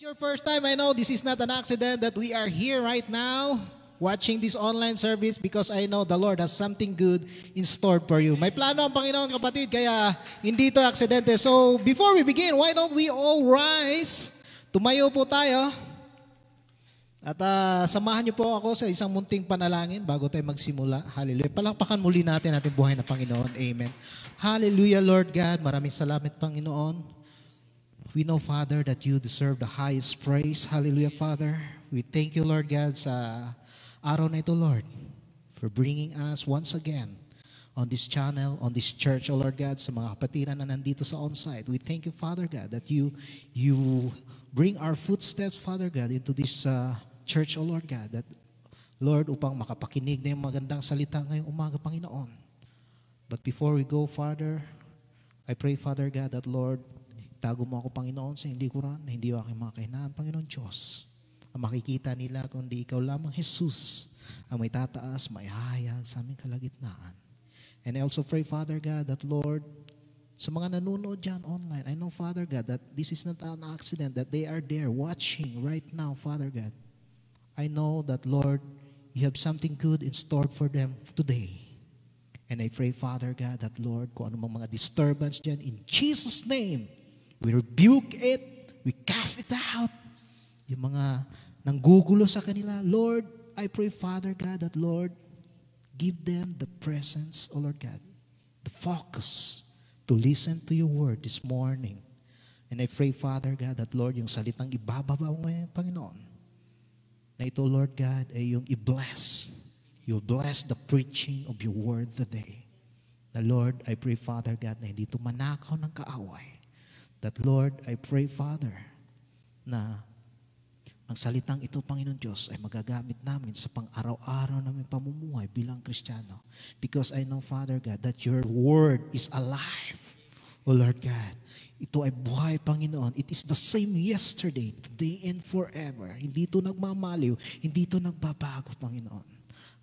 It's your first time, I know this is not an accident that we are here right now watching this online service because I know the Lord has something good in store for you. May plano ang Panginoon, kapatid, kaya hindi ito aksidente. So, before we begin, why don't we all rise? Tumayo po tayo. At samahan niyo po ako sa isang munting panalangin bago tayo magsimula. Hallelujah. Palakpakan muli natin ating buhay na Panginoon. Amen. Hallelujah, Lord God. Maraming salamat, Panginoon. We know, Father, that you deserve the highest praise. Hallelujah, Father. We thank you, Lord God, sa araw na ito, Lord, for bringing us once again on this channel, on this church, oh Lord God, sa mga kapatiran na nandito sa on-site. We thank you, Father God, that you bring our footsteps, Father God, into this church, oh Lord God, that, Lord, upang makapakinig na yung magandang salita ngayong umaga, Panginoon. But before we go, Father, I pray, Father God, that, Lord, tago mo ako, Panginoon, sa hindi likuran na hindi aking mga kahinaan, Panginoon Diyos. Ang makikita nila kundi ikaw lamang, Jesus, ang may tataas, may hayag sa aming kalagitnaan. And I also pray, Father God, that, Lord, sa mga nanonood dyan online, I know, Father God, that this is not an accident, that they are there watching right now, Father God. I know that, Lord, you have something good in store for them today. And I pray, Father God, that, Lord, kung anumang mga disturbance dyan, in Jesus' name, we rebuke it. We cast it out. Yung mga nanggugulo sa kanila, Lord, I pray, Father God, that, Lord, give them the presence, oh Lord God, the focus to listen to your word this morning. And I pray, Father God, that, Lord, yung salitang ibababa mo ngayon, Panginoon, na ito, Lord God, ay yung i-bless. You'll bless the preaching of your word today. Na, Lord, I pray, Father God, na hindi tumanakaw ng kaaway. That, Lord, I pray, Father, na ang salitang ito, Panginoon Diyos, ay magagamit namin sa pang-araw-araw namin pamumuhay bilang Kristiyano. Because I know, Father God, that your word is alive. O Lord God, ito ay buhay, Panginoon. It is the same yesterday, today, and forever. Hindi ito nagmamaliw, hindi ito nagbabago, Panginoon.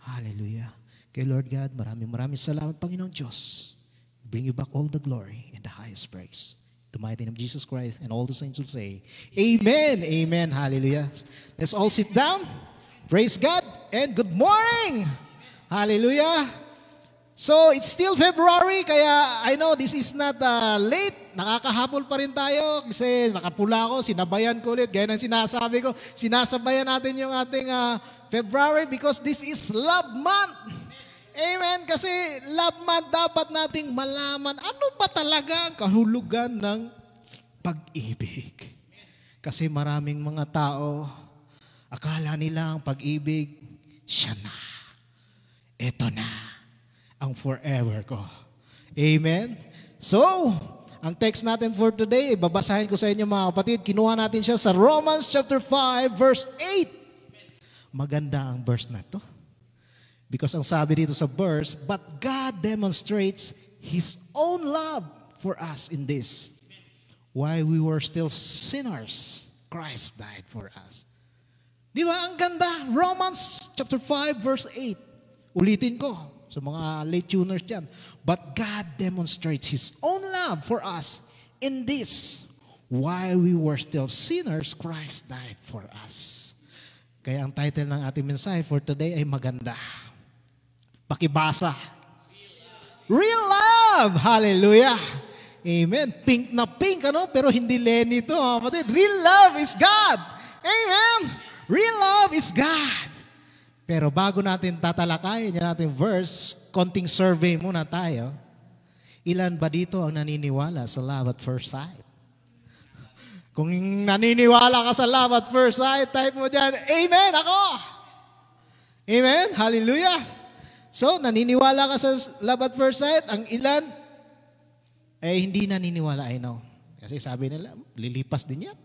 Hallelujah. Kay Lord God, maraming salamat, Panginoon Diyos. Bring you back all the glory and the highest praise. The mighty name of Jesus Christ, and all the saints will say, Amen, Amen, Hallelujah. Let's all sit down. Praise God, and good morning. Hallelujah. So, it's still February, kaya I know this is not late. Nakakahabol pa rin tayo kasi nakapula ako, sinabayan ko ulit. Gaya ng sinasabi ko, sinasabayan natin yung ating February because this is Love Month. Amen. Kasi love month, dapat nating malaman ano ba talaga ang kahulugan ng pag-ibig. Kasi maraming mga tao, akala nila ang pag-ibig, siya na. Ito na ang forever ko. Amen. So, ang text natin for today, babasahin ko sa inyo mga kapatid. Kinuha natin siya sa Romans chapter 5 verse 8. Maganda ang verse na to. Because ang sabi dito sa verse, but God demonstrates His own love for us in this. While we were still sinners, Christ died for us. Di ba? Ang ganda. Romans chapter 5 verse 8. Ulitin ko sa mga late tuners dyan. But God demonstrates His own love for us in this. While we were still sinners, Christ died for us. Kaya ang title ng ating mensahe for today ay maganda. Pakibasa. Real love. Hallelujah. Amen. Pink na pink, ano? Pero hindi Lenny ito. Real love is God. Amen. Real love is God. Pero bago natin tatalakayin yung ating verse, konting survey muna tayo. Ilan ba dito ang naniniwala sa love at first sight? Kung naniniwala ka sa love at first sight, type mo dyan, Amen, ako. Amen. Hallelujah. So, naniniwala ka sa love at first sight, ang ilan ay hindi naniniwala, I know. Kasi sabi nila, lilipas din yan.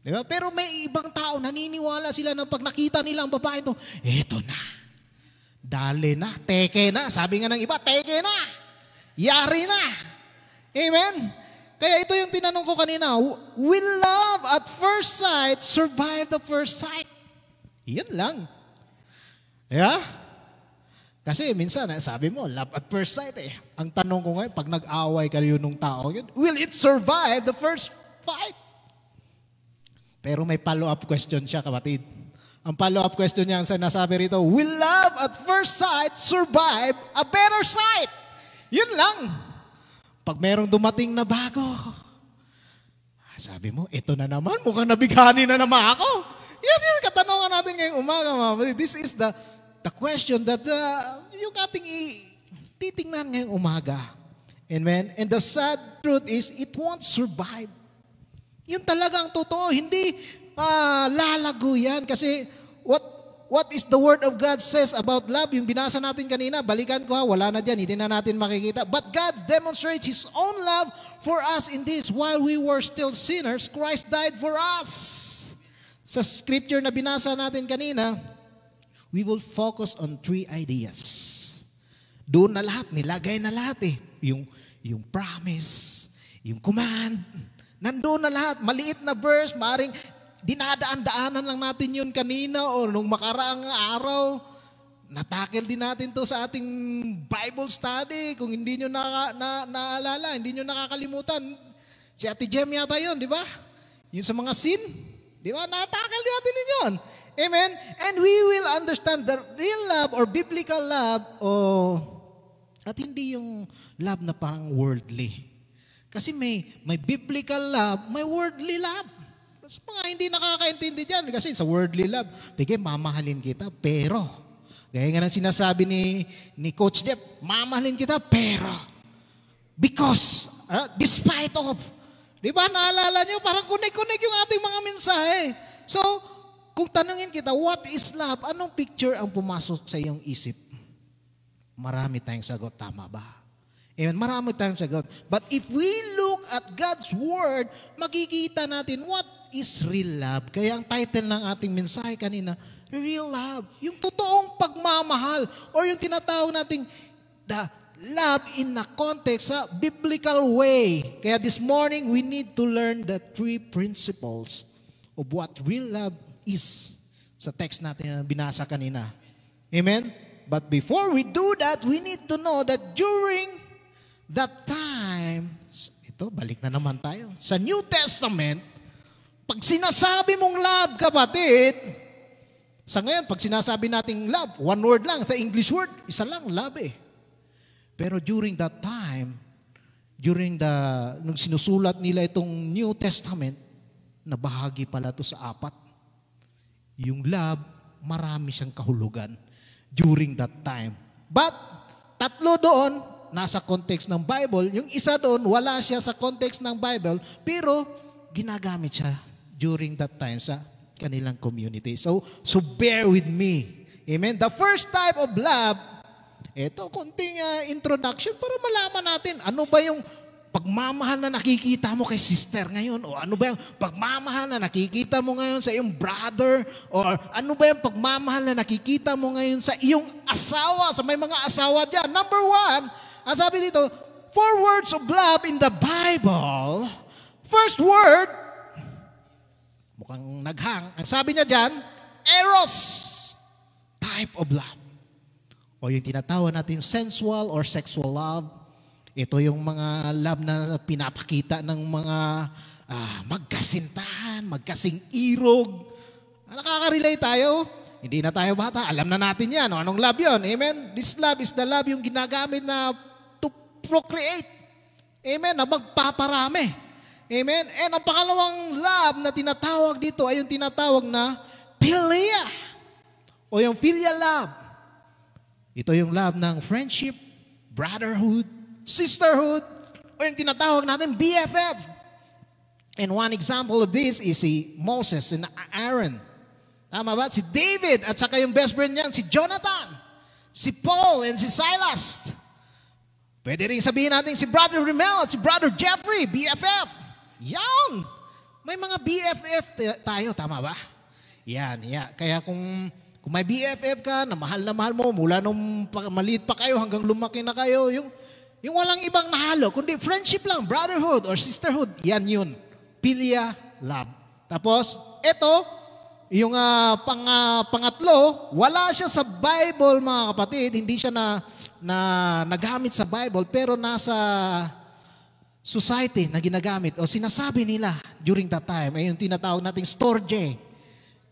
Diba? Pero may ibang tao, naniniwala sila na pag nakita nila ang babae ito, eto na. Dali na, teke na. Sabi nga ng iba, teke na. Yari na. Amen? Kaya ito yung tinanong ko kanina, will love at first sight survive the first sight? Yan lang. Yeah? Kasi minsan, sabi mo, love at first sight eh. Ang tanong ko ngayon, pag nag-away kayo nung tao yun, will it survive the first fight? Pero may follow-up question siya, kapatid. Ang follow-up question niya, ang sinasabi rito, will love at first sight survive a better sight? Yun lang. Pag merong dumating na bago, sabi mo, ito na naman, mukhang nabighani na naman ako. Yan yung katanungan natin ngayong umaga, mga kapatid. This is the question that yung ating titingnan ngayong umaga. Amen? And the sad truth is, it won't survive. Yun talagang totoo. Hindi lalago yan. Kasi what is the Word of God says about love? Yung binasa natin kanina, balikan ko ha, wala na dyan, hindi na natin makikita. But God demonstrates His own love for us in this. While we were still sinners, Christ died for us. Sa scripture na binasa natin kanina, we will focus on 3 ideas. Doon na lahat, nilagay na lahat eh. Yung promise, yung command, nandoon na lahat. Maliit na verse, maaaring dinadaan-daanan lang natin yun kanina o nung makaraang araw. Natakil din natin to sa ating Bible study. Kung hindi nyo naalala, hindi nyo nakakalimutan. Si Ate Jem yata yun, di ba? Yung sa mga sin, di ba? Natakil din natin yun. Amen? And we will understand the real love or biblical love at hindi yung love na parang worldly. Kasi may biblical love, may worldly love. Sa mga hindi nakakaintindi dyan, kasi sa worldly love, sige, mamahalin kita, pero, gaya nga ng sinasabi ni Coach Jeff, mamahalin kita, pero, because, despite of, di ba, naalala nyo, parang connect yung ating mga mensahe. So, kung tanungin kita, what is love? Anong picture ang pumasok sa iyong isip? Marami tayong sagot, tama ba? Amen. Marami tayong sagot. But if we look at God's Word, makikita natin what is real love. Kaya ang title ng ating mensahe kanina, real love. Yung totoong pagmamahal or yung tinatawag nating the love in a context sa biblical way. Kaya this morning, we need to learn the 3 principles of what real love is sa text natin na binasa kanina. Amen? But before we do that, we need to know that during that time, ito, balik na naman tayo. Sa New Testament, pag sinasabi mong love, kapatid, sa ngayon, pag sinasabi nating love, one word lang, sa English word, isa lang, love eh. Pero during that time, nung sinusulat nila itong New Testament, nabahagi pala to sa 4. Yung love, marami siyang kahulugan during that time. But, 3 doon, nasa context ng Bible. Yung isa doon, wala siya sa context ng Bible, pero ginagamit siya during that time sa kanilang community. So bear with me. Amen? The first type of love, ito, konting introduction para malaman natin ano ba yung pagmamahal na nakikita mo kay sister ngayon, o ano ba yung pagmamahal na nakikita mo ngayon sa iyong brother, or ano ba yung pagmamahal na nakikita mo ngayon sa iyong asawa, sa may mga asawa dyan. Number 1, ang sabi dito, 4 words of love in the Bible. First word, mukhang naghang, ang sabi niya dyan, eros, type of love. O yung tinatawag natin sensual or sexual love. Ito yung mga love na pinapakita ng mga magkasintahan, magkasing irog. Nakaka-relate tayo. Hindi na tayo bata. Alam na natin yan. Anong love yun? Amen? This love is the love yung ginagamit na to procreate. Amen? Na magpaparami. Amen? And ang pangalawang love na tinatawag dito ay yung tinatawag na philia. O yung filial love. Ito yung love ng friendship, brotherhood, sisterhood, o yung tinatawag natin BFF. And one example of this is si Moses and Aaron. Tama ba? Si David at saka yung best friend niya, si Jonathan, si Paul and si Silas. Pwede rin sabihin natin si Brother Rimel at si Brother Jeffrey, BFF. Yan! May mga BFF tayo, tama ba? Yan. Kaya kung may BFF ka, na mahal mo, mula nung maliit pa kayo hanggang lumaki na kayo, yung walang ibang nahalo, kundi friendship lang, brotherhood or sisterhood, yan yun. Philia love. Tapos, ito, yung pangatlo, wala siya sa Bible, mga kapatid, hindi siya na nagamit sa Bible, pero nasa society na ginagamit o sinasabi nila during that time ay yung tinatawag nating storge.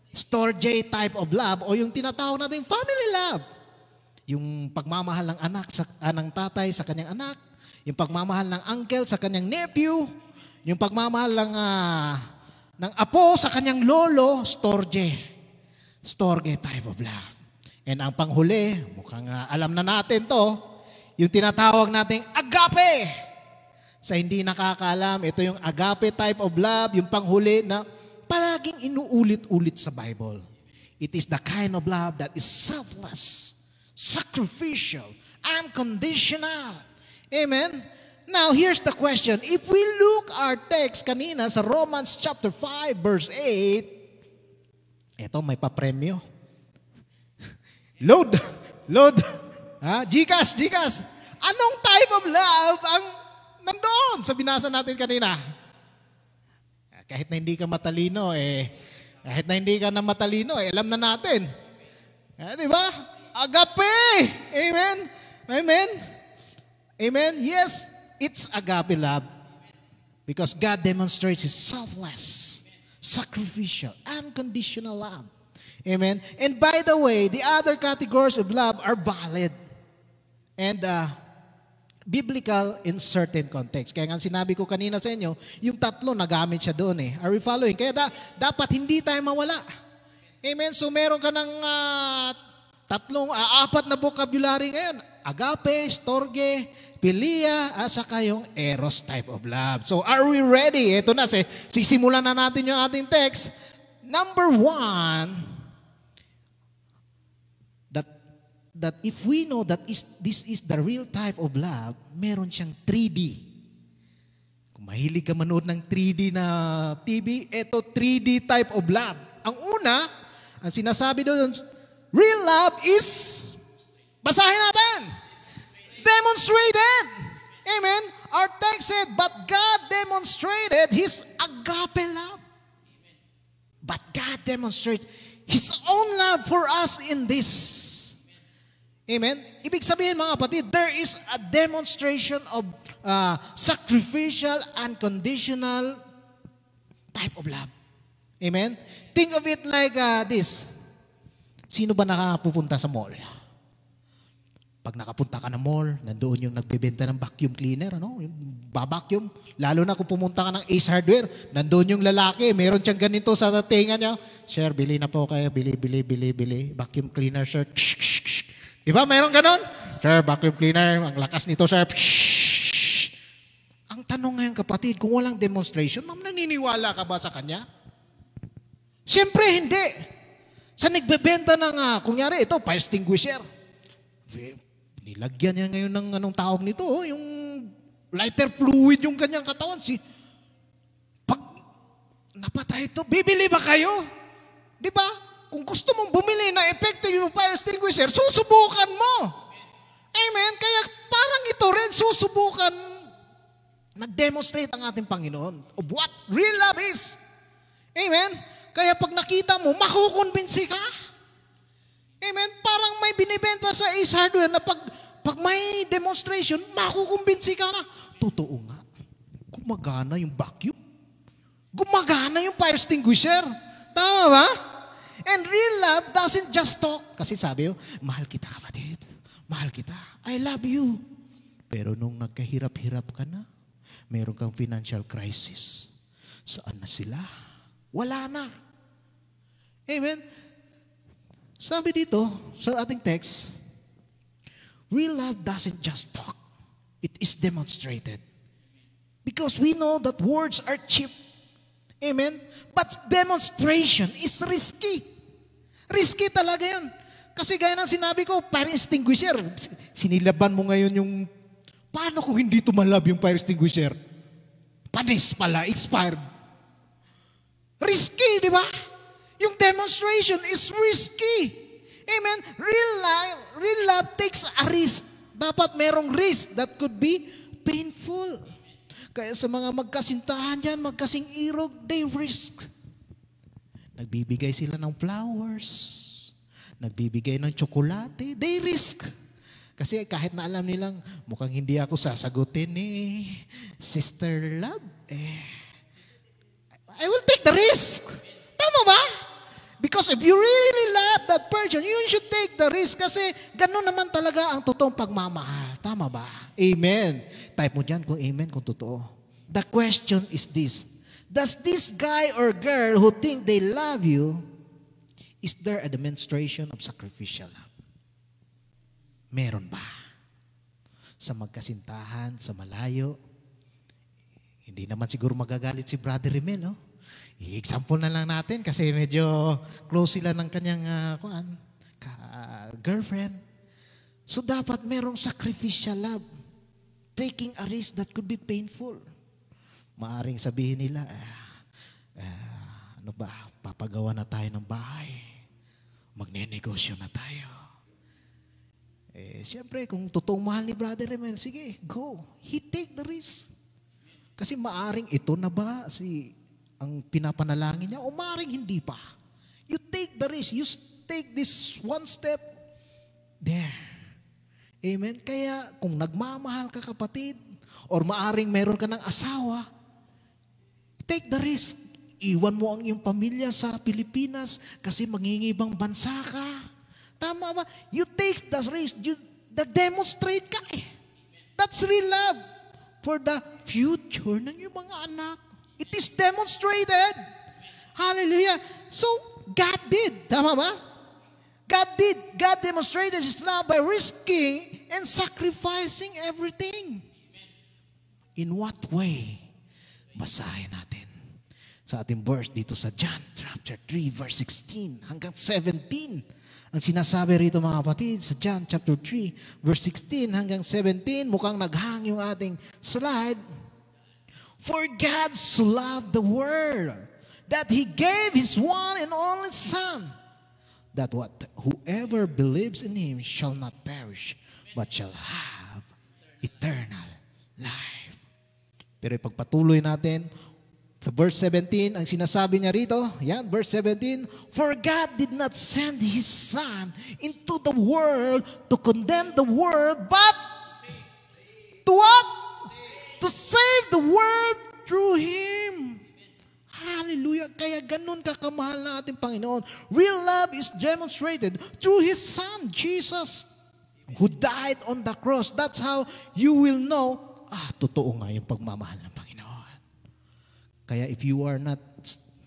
Storge type of love o yung tinatawag nating family love. Yung pagmamahal ng anak ng tatay sa kanyang anak, yung pagmamahal ng uncle sa kanyang nephew, yung pagmamahal ng apo sa kanyang lolo, storge. Storge type of love. And ang panghuli, mukhang alam na natin to, yung tinatawag nating agape. Sa hindi nakakaalam, ito yung agape type of love, yung panghuli na palaging inuulit-ulit sa Bible. It is the kind of love that is selfless, sacrificial, unconditional. Amen? Now, here's the question. If we look our text kanina sa Romans chapter 5, verse 8, eto may papremyo. Load. Gcash. Anong type of love ang nandoon sa binasa natin kanina? Kahit na hindi ka matalino, alam na natin. Di ba? Agape! Amen? Yes, it's agape love. Because God demonstrates His selfless, sacrificial, unconditional love. Amen? And by the way, the other categories of love are valid and biblical in certain context. Kaya nga sinabi ko kanina sa inyo, yung tatlo nagamit siya doon eh. Are we following? Kaya dapat hindi tayo mawala. Amen? So meron ka ng apat na vocabulary ngayon. Agape, storge, philia, saka yung eros type of love. So are we ready? Ito na, sisimulan na natin yung ating text. Number 1, that if we know that this is the real type of love, meron siyang 3D. Kung mahilig ka manood ng 3D na TV, ito 3D type of love. Ang una, ang sinasabi doon, real love is, basahin natin, demonstrated. Amen? Our text said, but God demonstrated His agape love. But God demonstrated His own love for us in this. Amen? Ibig sabihin mga kapatid, there is a demonstration of sacrificial, unconditional type of love. Amen? Think of it like this. Sino ba nakapupunta sa mall? Pag nakapunta ka ng mall, nandoon yung nagbebenta ng vacuum cleaner, ano? Yung babacuum. Lalo na kung pumunta ka ng Ace Hardware, nandoon yung lalaki, meron siyang ganito sa tinga niya. Sir, bili na po kayo, bili. Vacuum cleaner, sir. Di ba? Mayroon ganon? Sir, vacuum cleaner, ang lakas nito, sir. Ang tanong ngayon, kapatid, kung walang demonstration, ma'am, naniniwala ka ba sa kanya? Siyempre, hindi. Sa nagbebenta ng, kunyari, ito, fire extinguisher. Nilagyan niya ngayon ng anong tawag nito, yung lighter fluid yung kanyang katawan. Pag napatay ito, bibili ba kayo? Di ba? Kung gusto mong bumili na effective yung fire extinguisher, susubukan mo. Amen? Kaya parang ito rin, susubukan, nag-demonstrate ang ating Panginoon of what real love is. Amen? Kaya pag nakita mo, makukumbinsi ka. Amen? Parang may binibenta sa Ace Hardware na pag may demonstration, makukumbinsi ka na. Totoo nga. Gumagana yung vacuum. Gumagana yung fire extinguisher. Tama ba? And real love doesn't just talk. Kasi sabi yo, mahal kita kapatid. Mahal kita. I love you. Pero nung nagkahirap-hirap ka na, meron kang financial crisis. Saan na sila? Wala na. Amen? Sabi dito, sa ating text, real love doesn't just talk. It is demonstrated. Because we know that words are cheap. Amen? But demonstration is risky. Risky talaga yun. Kasi gaya ng sinabi ko, fire extinguisher. Sinilaban mo ngayon yung, paano kung hindi tumalab yung fire extinguisher? Panis pala, expired. Risky, di ba? Yung demonstration is risky. Amen? Real love takes a risk. Dapat merong risk that could be painful. Kaya sa mga magkasintahan dyan, magkasing irog, they risk. Nagbibigay sila ng flowers. Nagbibigay ng tsokolate, they risk. Kasi kahit na alam nilang mukhang hindi ako sasagutin ni Sister Love, I will take the risk. Tama ba? Because if you really love that person, you should take the risk kasi ganun naman talaga ang totoong pagmamahal. Tama ba? Amen. Type mo dyan kung amen, kung totoo. The question is this. Does this guy or girl who think they love you, is there a demonstration of sacrificial love? Meron ba? Sa magkasintahan, sa malayo, hindi naman siguro magagalit si Brother Rimel, no? I-example na lang natin kasi medyo close sila ng kanyang girlfriend. So dapat merong sacrificial love. Taking a risk that could be painful. Maaring sabihin nila, ano ba, papagawa na tayo ng bahay. Magne-negosyo na tayo. Siyempre, kung totoong mahal ni Brother Remel, sige, go. He take the risk. Kasi maaring ito na ba ang pinapanalangin niya o maaring hindi pa. You take the risk. You take this one step there. Amen? Kaya kung nagmamahal ka kapatid or maaring meron ka ng asawa, take the risk. Iwan mo ang iyong pamilya sa Pilipinas kasi mangingibang bansa ka. Tama ba? You take the risk. You demonstrate ka eh. That's real love for the future ng iyong mga anak. It is demonstrated. Hallelujah. So, God did. Tama ba? God did. God demonstrated His love by risking and sacrificing everything. In what way? Basahin natin sa ating verse dito sa John chapter 3 verse 16 hanggang 17. Ang sinasabi rito mga kapatid sa John chapter 3 verse 16 hanggang 17, mukhang naghang yung ating slide. For God so loved the world that He gave His one and only Son, that whoever believes in Him shall not perish, but shall have eternal life. Pero ipagpatuloy natin sa verse 17, ang sinasabi niya rito, yan, verse 17, for God did not send His Son into the world to condemn the world, but to what? To save the world through Him. Hallelujah. Kaya ganun kakamahal na ating Panginoon. Real love is demonstrated through His Son, Jesus, who died on the cross. That's how you will know, totoo nga yung pagmamahal ng Panginoon. Kaya if you are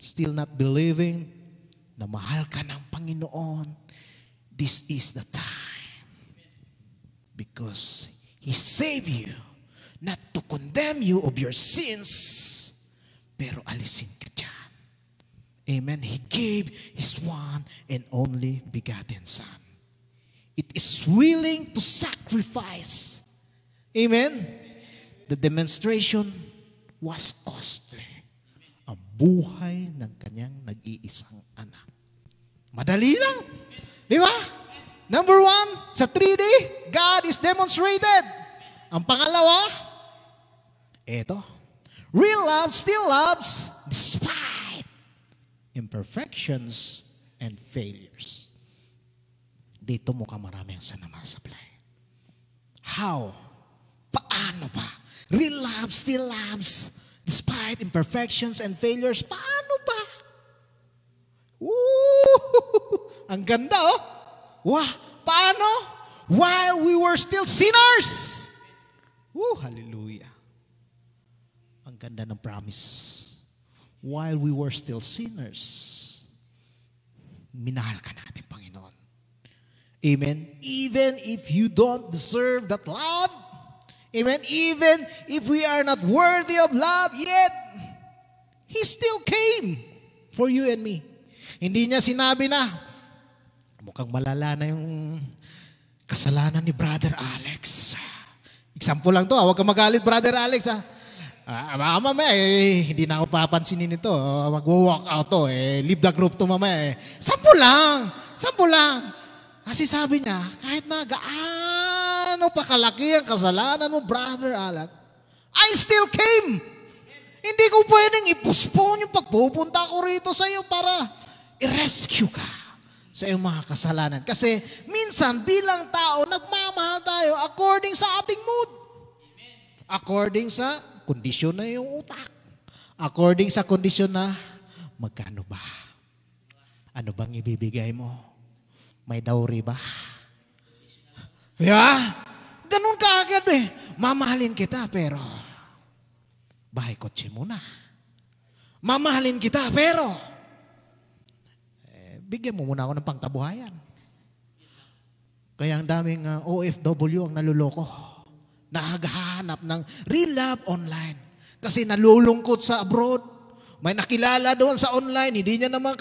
still not believing na mahal ka ng Panginoon, this is the time. Because He saved you. Not to condemn you of your sins, pero alisin ka dyan. Amen. He gave His one and only begotten Son. It is willing to sacrifice. Amen. The demonstration was costly. Ang buhay ng kanyang nag-iisang anak. Madali lang. Di ba? Number one, sa 3D, God is demonstrated. Ang pangalawa, eto, real love still loves despite imperfections and failures. Dito mukhang marami ang sanamasablay. How? Paano ba? Real love still loves despite imperfections and failures. Paano ba? Ang ganda oh. Wow. Paano? While we were still sinners. Hallelujah. Ang ganda ng promise. While we were still sinners, minahal ka natin, Panginoon. Amen? Even if you don't deserve that love, amen? Even if we are not worthy of love, yet, He still came for you and me. Hindi niya sinabi na, mukhang malala na yung kasalanan ni Brother Alex. Example lang to, huwag kang magalit, Brother Alex. Baka mamaya, hindi na ako papansinin ito. Mag-walk out to, leave the group to mamaya. Sample lang. Kasi sabi niya, kahit na gaano pa kalaki ang kasalanan mo, Brother Alex, I still came. Hindi ko pwedeng i-postpone yung pagpupunta ko rito sa iyo para i-rescue ka sa iyong mga kasalanan. Kasi minsan bilang tao, nagmamahal tayo according sa ating mood. According sa kondisyon na iyong utak. According sa kondisyon na magkano ba? Ano bang ibibigay mo? May dowry ba? Ganun ka agad eh. Mamahalin kita pero bahay kotse muna. Mamahalin kita pero bigyan mo muna ako ng pangkabuhayan. Kaya ang daming OFW ang naluloko. Naghahanap ng real love online. Kasi nalulungkot sa abroad. May nakilala doon sa online. Hindi niya naman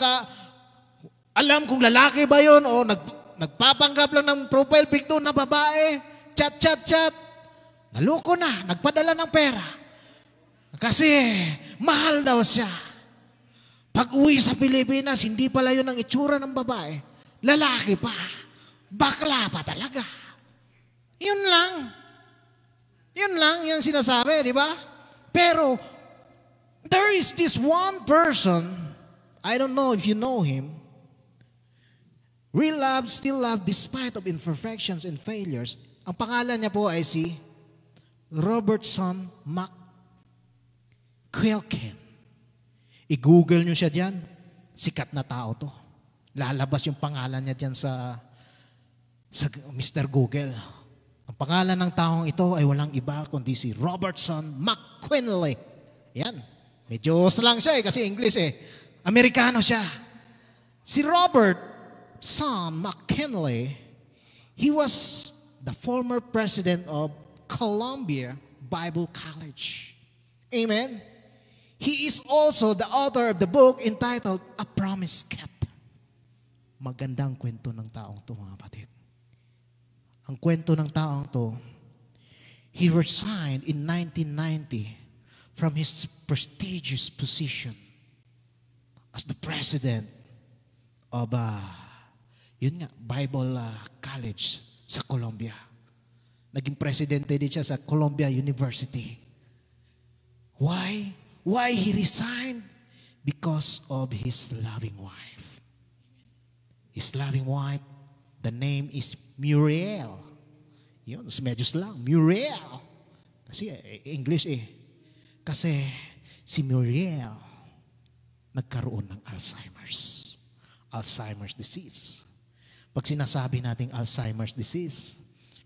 alam kung lalaki ba yun o nagpapanggap lang ng profile pic doon na babae. Chat. Naloko na. Nagpadala ng pera. Kasi mahal daw siya. Pag uwi sa Pilipinas, hindi pala yun ang itsura ng babae. Lalaki pa. Bakla pa talaga. Yun lang. Yun lang yung sinasabi, di ba? Pero, there is this one person, I don't know if you know him, real love, still love, despite of imperfections and failures. Ang pangalan niya po ay si Robertson McQuilkin. I-google nyo siya dyan. Sikat na tao to. Lalabas yung pangalan niya dyan sa Mr. Google. Ang pangalan ng taong ito ay walang iba kundi si Robertson McQuilkin. Yan. Medyo lang siya kasi English eh. Amerikano siya. Si Robertson McQuilkin, he was the former president of Columbia Bible College. Amen? He is also the author of the book entitled A Promise Kept. Magandang kwento ng taong to, mga kapatid. Ang kwento ng taong to, he resigned in 1990 from his prestigious position as the president of Bible College sa Columbia. Naging presidente din siya sa Columbia University. Why? Why he resigned? Because of his loving wife. His loving wife, the name is Muriel. Yun, medyo lang, Muriel. Kasi English eh. Kasi si Muriel nagkaroon ng Alzheimer's disease. Pag sinasabi nating Alzheimer's disease,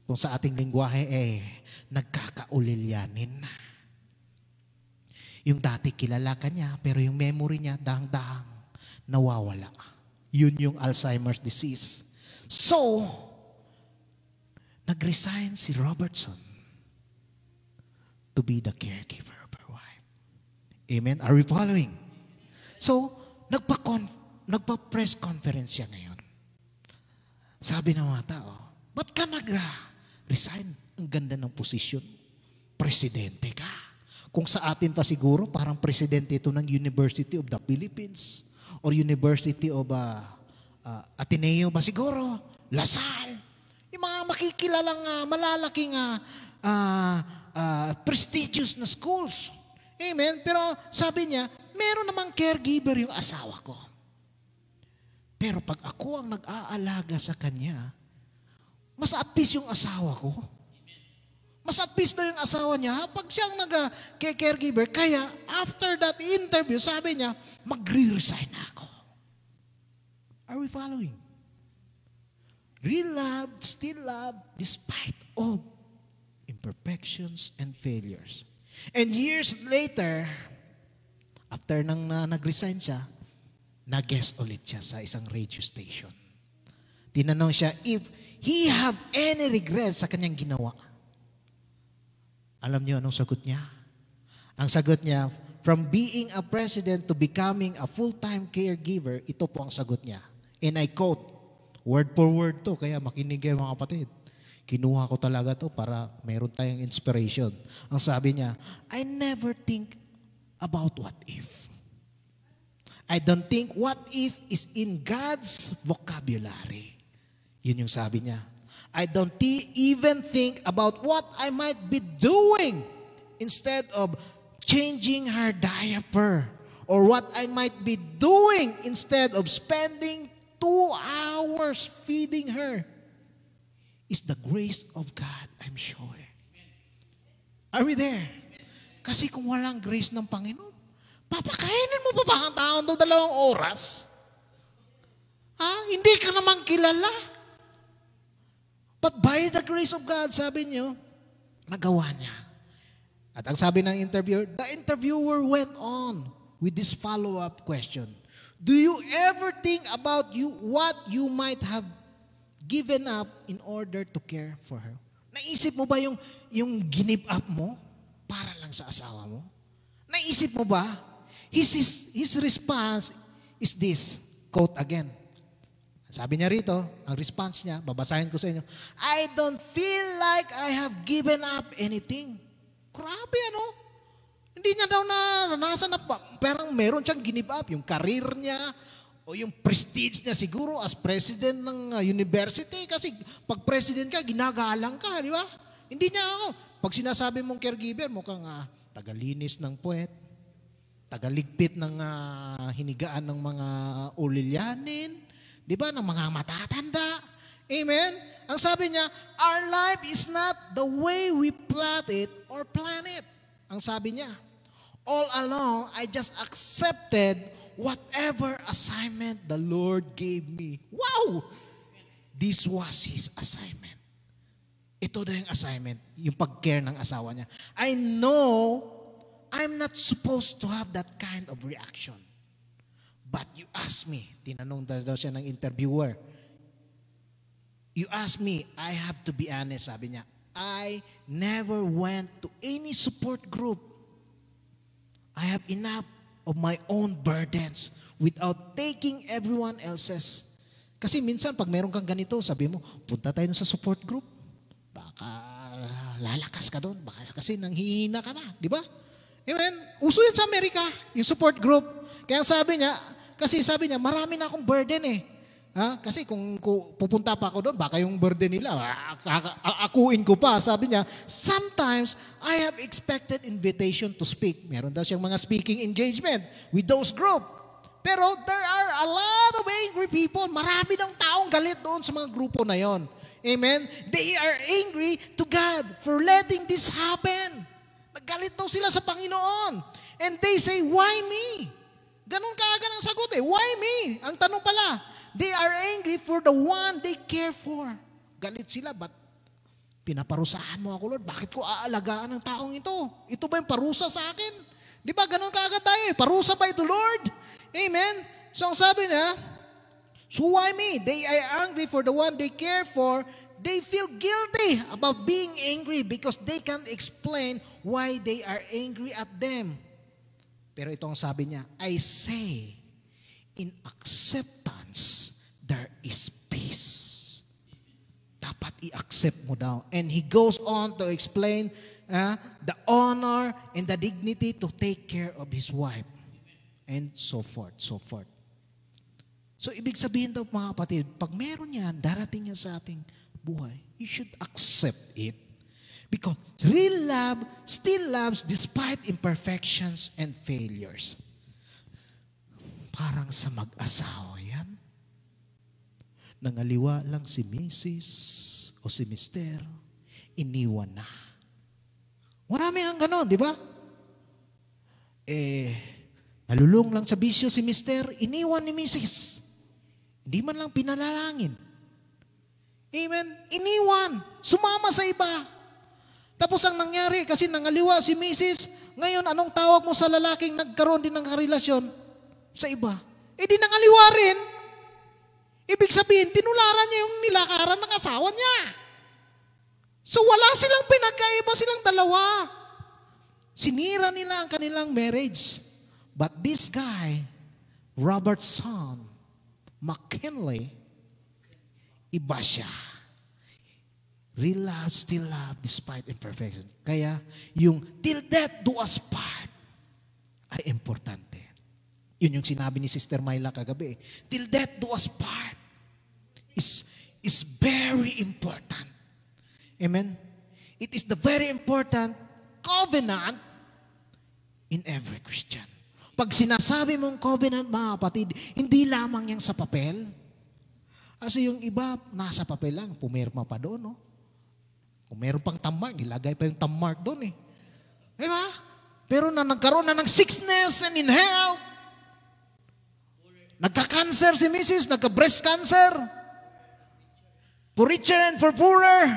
kung sa ating lingwahe nagkakaulilyanin na. Yung dati kilala ka niya, pero yung memory niya dahang-dahang nawawala. Yun yung Alzheimer's disease. So, nag-resign si Robertson to be the caregiver of her wife. Amen? Are we following? So, nagpa-press conference siya ngayon. Sabi ng mga tao, ba't ka nag-resign? Ang ganda ng posisyon. Presidente ka. Kung sa atin pa siguro, parang presidente ito ng University of the Philippines or University of Ateneo ba siguro? Lasal. Yung mga makikilalang malalaking prestigious na schools. Amen? Pero sabi niya, meron namang caregiver yung asawa ko. Pero pag ako ang nag-aalaga sa kanya, mas at peace yung asawa ko. Mas at peace daw yung asawa niya pag siyang nag-caregiver. Kaya after that interview, sabi niya, magre-resign ako. Are we following? Real love, still love, despite of imperfections and failures. And years later, after nang nag-resign siya, nag-guest ulit siya sa isang radio station. Tinanong siya if he have any regrets sa kanyang ginawa. Alam niyo anong sagot niya? Ang sagot niya, from being a president to becoming a full-time caregiver, ito po ang sagot niya. And I quote, word for word to, kaya makinig kayo mga kapatid. Kinuha ko talaga to para meron tayong inspiration. Ang sabi niya, I never think about what if. I don't think what if is in God's vocabulary. Yun yung sabi niya. I don't even think about what I might be doing instead of changing her diaper or what I might be doing instead of spending hours feeding her is the grace of God, I'm sure. Are we there? Kasi kung walang grace ng Panginoon, papakainin mo pa ba ang taon doon 2 oras? Hindi ka naman kilala. But by the grace of God, sabi niyo, nagawa niya. At ang sabi ng interviewer, the interviewer went on with this follow-up question. Do you ever think about what you might have given up in order to care for her? Naisip mo ba yung give up mo para lang sa asawa mo? Naisip mo ba? His response is this, quote again. Sabi niya rito, ang response niya, babasahin ko sa inyo, I don't feel like I have given up anything. Grabe, ano? Hindi niya daw naranasan na parang meron siyang give up, yung career niya, o yung prestige niya siguro as president ng university. Kasi pag president ka, ginagalang ka, di ba? Hindi niya pag sinasabi mong caregiver, mukhang tagalinis ng puwet, tagaligpit ng hinigaan ng mga ulilyanin, di ba, ng mga matatanda. Amen? Ang sabi niya, our life is not the way we plot it or plan it. Ang sabi niya, all along, I just accepted whatever assignment the Lord gave me. Wow! This was His assignment. Ito na yung assignment, yung pag-care ng asawa niya. I know I'm not supposed to have that kind of reaction. But you ask me, tinanong daw siya ng interviewer, you ask me, I have to be honest, sabi niya, I never went to any support group. I have enough of my own burdens without taking everyone else's. Kasi minsan, pag meron kang ganito, sabi mo, punta tayo sa support group. Baka lalakas ka doon. Baka kasi nanghihina ka na. Di ba? Amen? Uso yan sa Amerika, yung support group. Kaya sabi niya, marami na akong burden eh. Kasi kung pupunta pa ako doon, baka yung burden nila, akuin ko pa. Sabi niya, sometimes I have expected invitation to speak. Meron daw siyang mga speaking engagement with those group. Pero there are a lot of angry people. Marami ng taong galit doon sa mga grupo na yon. Amen? They are angry to God for letting this happen. Naggalit daw sila sa Panginoon. And they say, why me? Ganun kaagad ang sagot eh. Why me? Ang tanong pala, they are angry for the one they care for. Galit sila, ba't pinaparusahan mo ako, Lord? Bakit ko aalagaan ang taong ito? Ito ba yung parusa sa akin? Di ba, ganun kaagad tayo eh. Parusa ba ito, Lord? Amen? So, ang sabi niya, so why me? They are angry for the one they care for. They feel guilty about being angry because they can't explain why they are angry at them. Pero ito ang sabi niya, I say, in acceptance, there is peace. Dapat i-accept mo daw. And he goes on to explain the honor and the dignity to take care of his wife. And so forth, so forth. So, ibig sabihin daw mga kapatid, pag meron yan, darating yan sa ating buhay, you should accept it. Because real love still loves despite imperfections and failures. Parang sa mag-asawa yan. Nangaliwa lang si Mrs. o si Mr. Iniwan na. Marami ang gano'n, di ba? Nalulung lang sa bisyo si Mr. Iniwan ni Mrs. Hindi man lang pinalalangin. Amen? Iniwan. Sumama sa iba. Tapos ang nangyari, kasi nangaliwa si Mrs., ngayon, anong tawag mo sa lalaking nagkaroon din ng relasyon sa iba? Di nangaliwa rin. Ibig sabihin, tinularan niya yung nilakaran ng asawa niya. So wala silang pinagkaiba silang dalawa. Sinira nila ang kanilang marriage. But this guy, Robertson McKinley, iba siya. Real love, still love, despite imperfection. Kaya, yung till death do us part ay importante. Yun yung sinabi ni Sister Myla kagabi. Till death do us part is very important. Amen? It is the very important covenant in every Christian. Pag sinasabi mong covenant, mga kapatid, hindi lamang yan sa papel. Kasi yung iba, nasa papel lang, pumirma pa doon, no? Kung meron pang tammark, ilagay pa yung tammark doon, eh. Diba? Pero nagkaroon na ng sickness and in health. Nagka-cancer si Mrs., nagka-breast cancer. For richer and for poorer.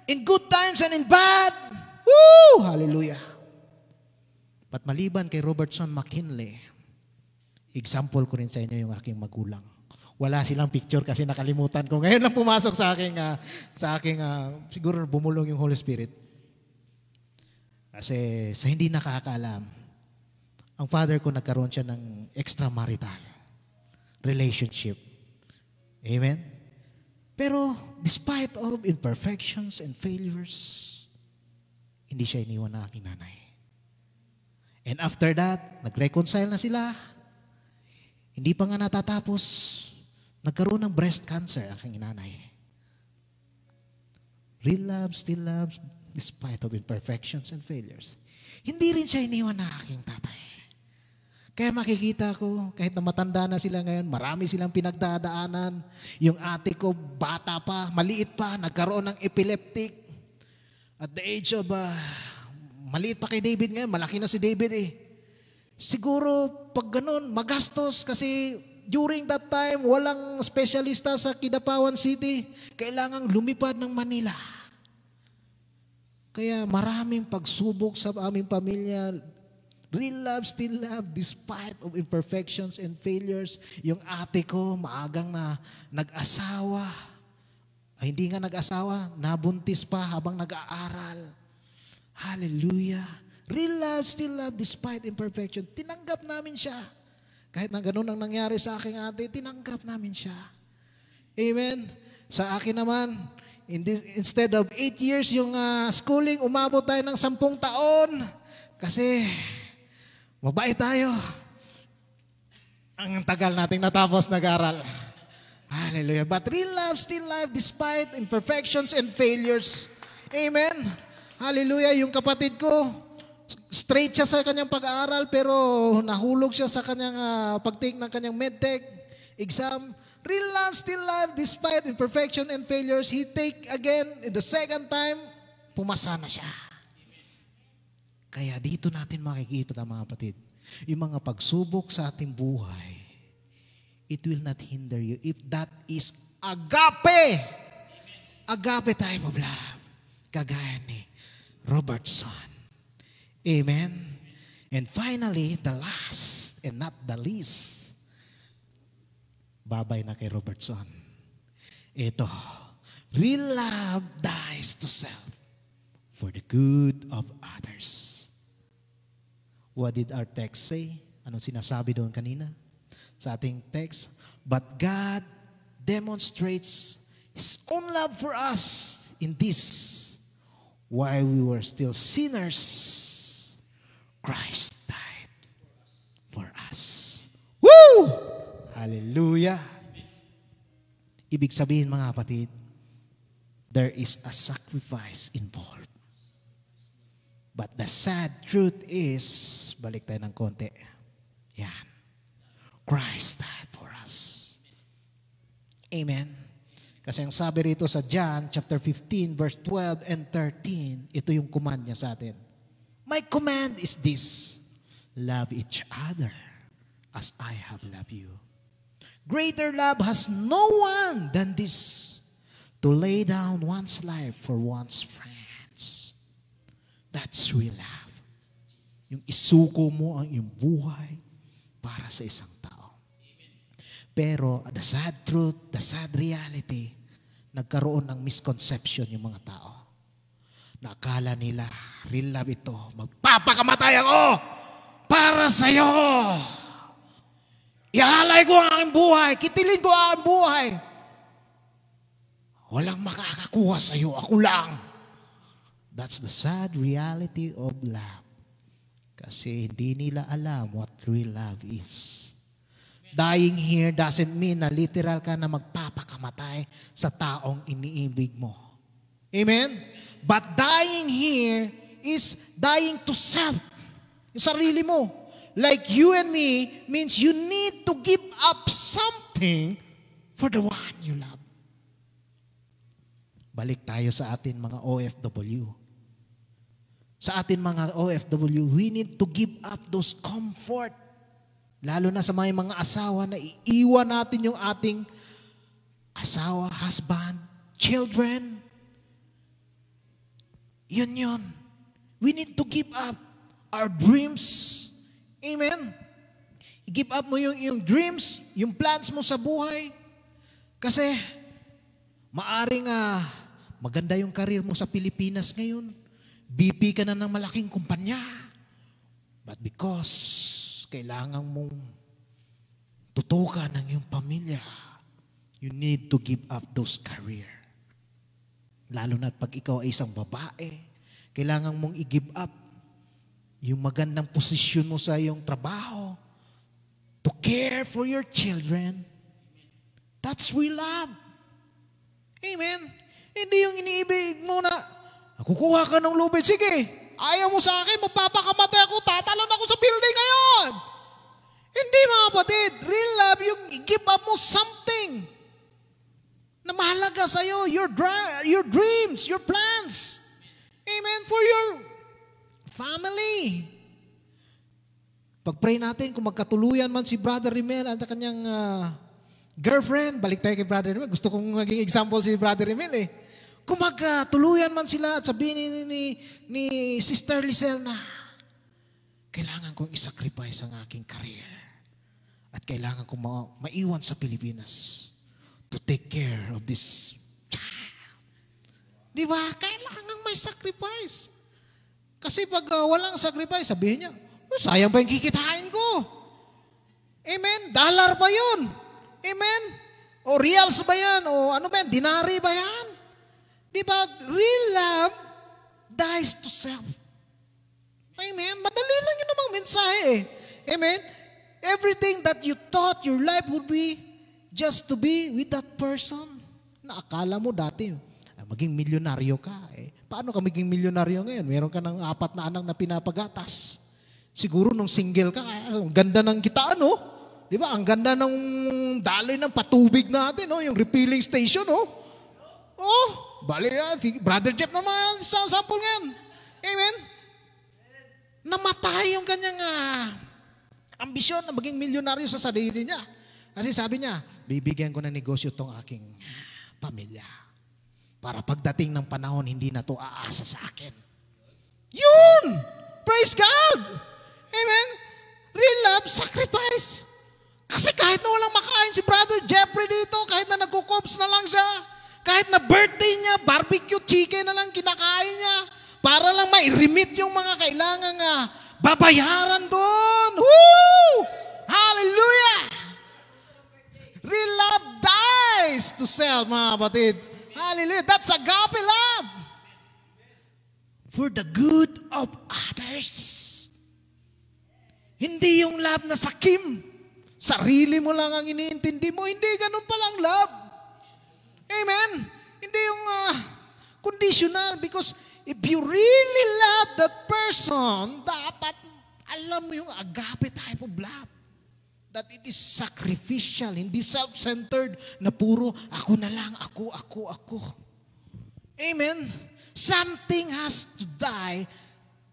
In good times and in bad. Woo! Hallelujah. But maliban kay Robertson McKinley, example ko rin sa inyo yung aking magulang. Wala silang picture kasi nakalimutan ko. Ngayon lang pumasok sa aking siguro bumulong yung Holy Spirit. Kasi sa hindi nakakaalam, ang father ko nagkaroon siya ng extramarital relationship. Amen? Pero despite of imperfections and failures, hindi siya iniwan na aking nanay. And after that, nag-reconcile na sila. Hindi pa nga natatapos, nagkaroon ng breast cancer aking nanay. Real love, still love, despite of imperfections and failures. Hindi rin siya iniwan na aking tatay. Kaya makikita ko, kahit na matanda na sila ngayon, marami silang pinagdadaanan. Yung ate ko, bata pa, maliit pa, nagkaroon ng epileptic. At the age of, maliit pa kay David ngayon, malaki na si David eh. Siguro, pag ganun, magastos kasi during that time, walang specialista sa Kidapawan City. Kailangang lumipad ng Manila. Kaya maraming pagsubok sa aming pamilya. Real love, still love, despite of imperfections and failures. Yung ate ko, maagang na nag-asawa. Ay, hindi nga nag-asawa, nabuntis pa habang nag-aaral. Hallelujah. Real love, still love, despite imperfection. Tinanggap namin siya. Kahit na ganun ang nangyari sa aking ate, tinanggap namin siya. Amen. Sa akin naman, instead of 8 years yung schooling, umabot tayo ng 10 taon. Kasi mabait tayo. Ang tagal nating natapos nag-aral. Hallelujah. But real love, still love, despite imperfections and failures. Amen. Hallelujah. Yung kapatid ko, straight siya sa kanyang pag-aaral, pero nahulog siya sa kanyang pag-take ng kanyang medtech exam. Real love, still love, despite imperfection and failures. He take again, the second time, pumasa na siya. Kaya dito natin makikita, mga kapatid, yung mga pagsubok sa ating buhay, it will not hinder you if that is agape. Agape type of love. Kagaya ni Robertson. Amen. And finally, the last and not the least, babay na kay Robertson. Ito, real love dies to self for the good of others. What did our text say? Anong sinasabi doon kanina? Sa ating text, but God demonstrates His own love for us in this. While we were still sinners, Christ died for us. Woo! Hallelujah! Ibig sabihin, mga kapatid, there is a sacrifice involved. But the sad truth is, balik tayo ng konti. Yan. Christ died for us. Amen. Kasi ang sabi rito sa John chapter 15 verse 12 and 13, ito yung command niya sa atin. My command is this, love each other as I have loved you. Greater love has no one than this, to lay down one's life for one's friends. That's real love. Yung isuko mo ang iyong buhay para sa isang tao. Pero the sad truth, the sad reality, nagkaroon ng misconception yung mga tao. Nakala nila, real love ito, magpapakamatay ako para sa'yo. Ihalay ko ang aking buhay, kitilin ko ang aking buhay. Walang makakakuha sa'yo, ako lang. That's the sad reality of love. Kasi hindi nila alam what real love is. Dying here doesn't mean na literal ka na magpapakamatay sa taong iniibig mo. Amen? But dying here is dying to self. Yung sarili mo. Like you and me means you need to give up something for the one you love. balik tayo sa atin mga OFW. Sa atin mga OFW, we need to give up those comfort. Lalo na sa mga asawa na iiwan natin yung ating asawa, husband, children. Yun. We need to give up our dreams. Amen? I-give up mo yung dreams, yung plans mo sa buhay. Kasi, maaring maganda yung career mo sa Pilipinas ngayon. BP ka na ng malaking kumpanya. But because kailangan mong tutukan ng iyong pamilya, you need to give up those career. Lalo na pag ikaw ay isang babae, kailangan mong i-give up yung magandang posisyon mo sa iyong trabaho to care for your children. That's real love. Amen. Hindi yung iniibig mo na, kukuha ka ng lubid, sige, ayaw mo sa akin, magpapakamatay ako, tatalon ako sa building ngayon. Hindi mga kapatid, real love yung i-give up mo something na mahalaga sa'yo, your dreams, your plans. Amen, for your family. Pag-pray natin, kung magkatuluyan man si Brother Rimel at kanyang girlfriend, balik tayo kay Brother Rimel, gusto kong maging example si Brother Rimel eh. Kung magkatuluyan man sila at sabihin ni Sister Lizelle na, kailangan kong isacrifice ang aking career at kailangan kong maiwan sa Pilipinas to take care of this child. Di ba? Kailangan may sacrifice. Kasi pag walang sacrifice, sabihin niya, sayang pa yung kikitain ko. Amen? Dollar pa yun. Amen? O reals ba yan? O ano ba yan? Dinari ba yan? Diba, real love dies to self. Amen? Madali lang yun namang mensahe eh. Amen? Everything that you thought your life would be just to be with that person. Naakala mo dati, maging milyonaryo ka. Eh. Paano ka maging milyonaryo ngayon? Meron ka ng 4 na anak na pinapagatas. Siguro nung single ka, ang ganda ng kitaan, no? Di ba? Ang ganda ng daloy ng patubig natin, no? Yung refilling station, no? Oh, bali yan. Brother Jeff naman, sample ngayon. Amen? Namatay yung kanyang ambisyon na maging milyonaryo sa sarili niya. Kasi sabi niya, bibigyan ko ng negosyo tong aking pamilya. Para pagdating ng panahon, hindi na to aasa sa akin. Yun! Praise God! Amen? Real love, sacrifice. Kasi kahit na walang makain si Brother Jeffrey dito, kahit na nagkukops na lang siya, kahit na birthday niya, barbecue chicken na lang kinakain niya, para lang mai-remit yung mga kailangang babayaran doon. Woo! Hallelujah! Real love dies to self, mga kapatid. Hallelujah. That's agape love. For the good of others. Hindi yung love na sakim. Sarili mo lang ang iniintindi mo. Hindi ganun palang love. Amen? Hindi yung conditional. Because if you really love that person, dapat alam mo yung agape type of love. That it is sacrificial, hindi self-centered na puro ako na lang, ako. Amen? Something has to die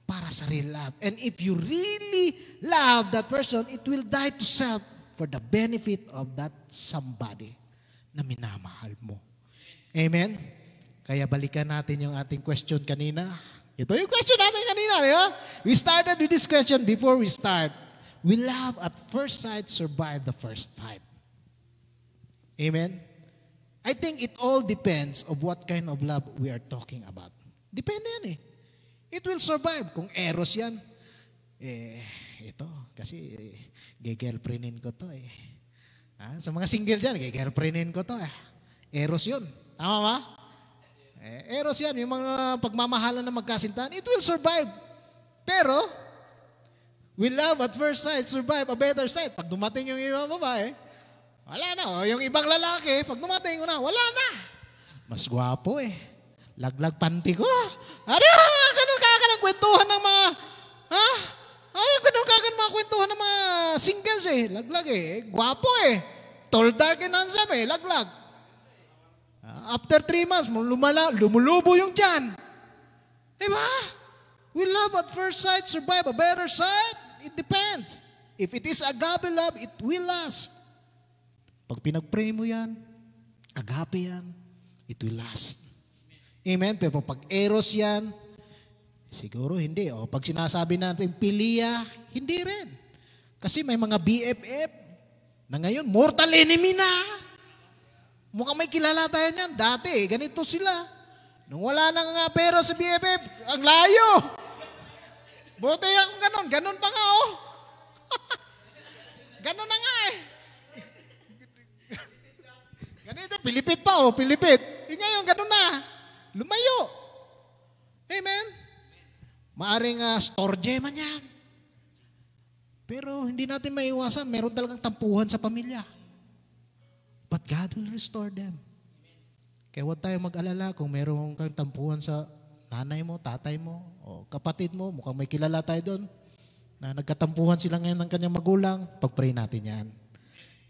para sa real love. And if you really love that person, it will die to self for the benefit of that somebody na minamahal mo. Amen? Kaya balikan natin yung ating question kanina. Ito yung question natin kanina. Diba? We started with this question before we start. Will love at first sight survive the first fight? Amen? I think it all depends of what kind of love we are talking about. Depende yan eh. It will survive. Kung eros yan, ito, kasi girlfriendin ko to eh. Sa mga single dyan, girlfriendin ko to eh. Eros yun. Tama ba? Eros yan, yung mga pagmamahalan na magkasintahan, it will survive. Pero, will love at first sight survive a better sight? Pag dumating yung ibang babae, wala na. O yung ibang lalaki, pag dumating ko na, wala na. Mas gwapo eh. Laglag panty ko. Ano? Ganun kagad ang kwentuhan ng mga, ganun kagad mga kwentuhan ng mga singles eh. Laglag eh. Gwapo eh. Tall, dark, and handsome eh. Laglag. After 3 months, lumulubo yung tiyan. Diba? Will love at first sight survive a better sight? It depends. If it is agape love, it will last. Pag pinag-pray mo yan, agape yan, it will last. Amen? Pero pag eros yan, siguro hindi. O pag sinasabi natin philia, hindi rin. Kasi may mga BFF na ngayon, mortal enemy na. Mukhang may kilala tayo niyan. Dati, ganito sila. Nung wala nang nga pera sa BFF, ang layo. Buti akong ganon. Ganon pa nga, oh. Ganon na nga eh. Ganito, pilipit pa, oh. Pilipit. Ngayon, ganon na. Lumayo. Amen? Maaring storge man yan. Pero hindi natin maiwasan. Meron talagang tampuhan sa pamilya. But God will restore them. Kaya huwag tayo mag-alala kung meron kang tampuhan sa nanay mo, tatay mo, o kapatid mo. Mukhang may kilala tayo doon na nagkatampuhan sila ngayon ng kanyang magulang. Pag-pray natin yan.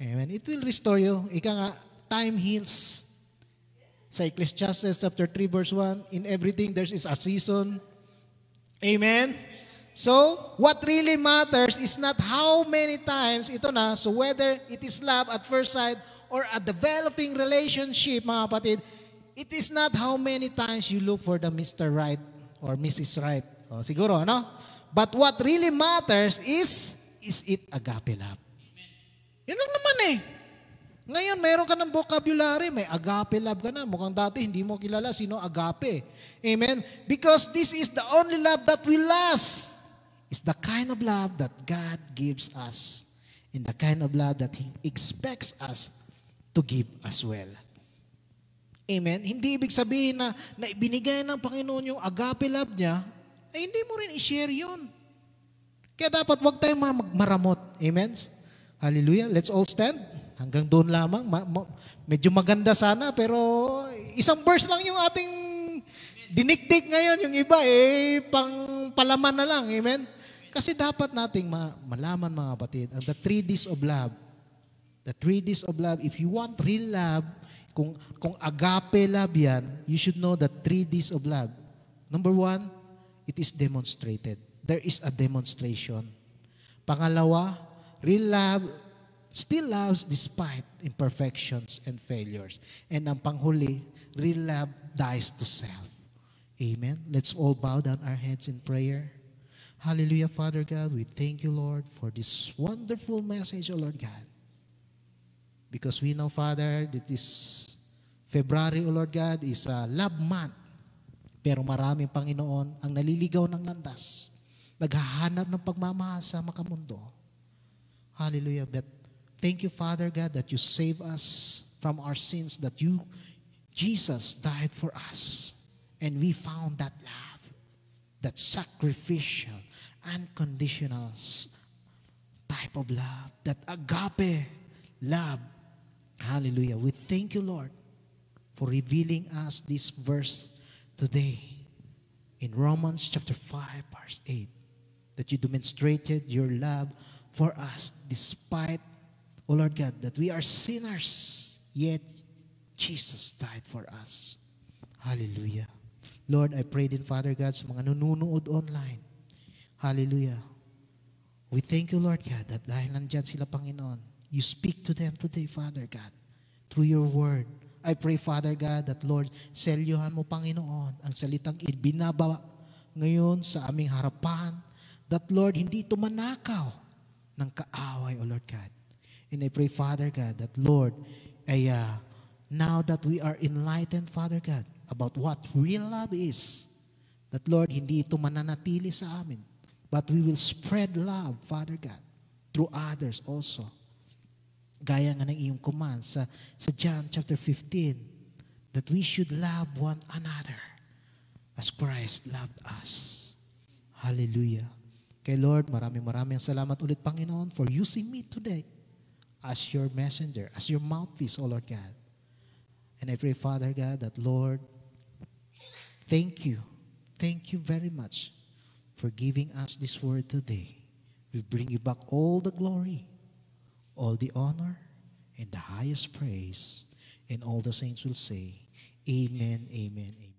Amen. It will restore you. Ika nga, time heals. Sa Ecclesiastes chapter 3 verse 1, in everything there is a season. Amen. So, what really matters is not how many times, ito na, so whether it is love at first sight or a developing relationship, mga kapatid, it is not how many times you look for the Mr. Right or Mrs. Right. O, siguro, ano? But what really matters is it agape love? Yun lang naman eh. Ngayon, mayroon ka ng vocabulary, may agape love ka na. Mukhang dati, hindi mo kilala sino agape. Amen? Because this is the only love that will last. It's the kind of love that God gives us. And the kind of love that He expects us to give as well. Amen? Hindi ibig sabihin na ibinigay ng Panginoon yung agape love niya, ay hindi mo rin i-share yun. Kaya dapat wag tayong maramot. Amen? Hallelujah. Let's all stand. Hanggang doon lamang. Medyo maganda sana, pero isang verse lang yung ating diniktik ngayon. Yung iba, pang palaman na lang. Amen? Kasi dapat nating malaman, mga kapatid, ang the 3 Ds of love. The 3 Ds of love, if you want real love, kung agape love yan, you should know the 3 Ds of love. Number 1, it is demonstrated. There is a demonstration. Pangalawa, real love still loves despite imperfections and failures. And ang panghuli, real love dies to self. Amen? Let's all bow down our heads in prayer. Hallelujah, Father God. We thank you, Lord, for this wonderful message, O Lord God. Because we know, Father, that this February, O Lord God, is a love month. Pero maraming Panginoon ang naliligaw ng landas. Naghahanap ng pagmamahal sa makamundo. Hallelujah. But thank you, Father God, that you save us from our sins, that you, Jesus, died for us. And we found that love, that sacrificial, unconditional type of love, that agape love. Hallelujah. We thank you, Lord, for revealing us this verse today in Romans chapter 5, verse 8, that you demonstrated your love for us despite, O Lord God, that we are sinners, yet Jesus died for us. Hallelujah. Lord, I pray din, Father God, sa mga nanunood online. Hallelujah. We thank you, Lord God, that dahil nandyan sila, Panginoon, you speak to them today, Father God, through your word. I pray, Father God, that, Lord, selyuhan mo, Panginoon, ang salitang ibinaba ngayon sa aming harapan, that, Lord, hindi ito manakaw ng kaaway, O Lord God. And I pray, Father God, that, Lord, now that we are enlightened, Father God, about what real love is, that, Lord, hindi ito mananatili sa amin, but we will spread love, Father God, through others also. Gaya nga ng iyong command sa John chapter 15, that we should love one another as Christ loved us. Hallelujah. Kay Lord, maraming salamat ulit, Panginoon, for using me today as your messenger, as your mouthpiece, O Lord God. And I pray, Father God, that, Lord, thank you. Thank you very much for giving us this word today. We bring you back all the glory, all the honor, and the highest praise. And all the saints will say, Amen, amen, amen.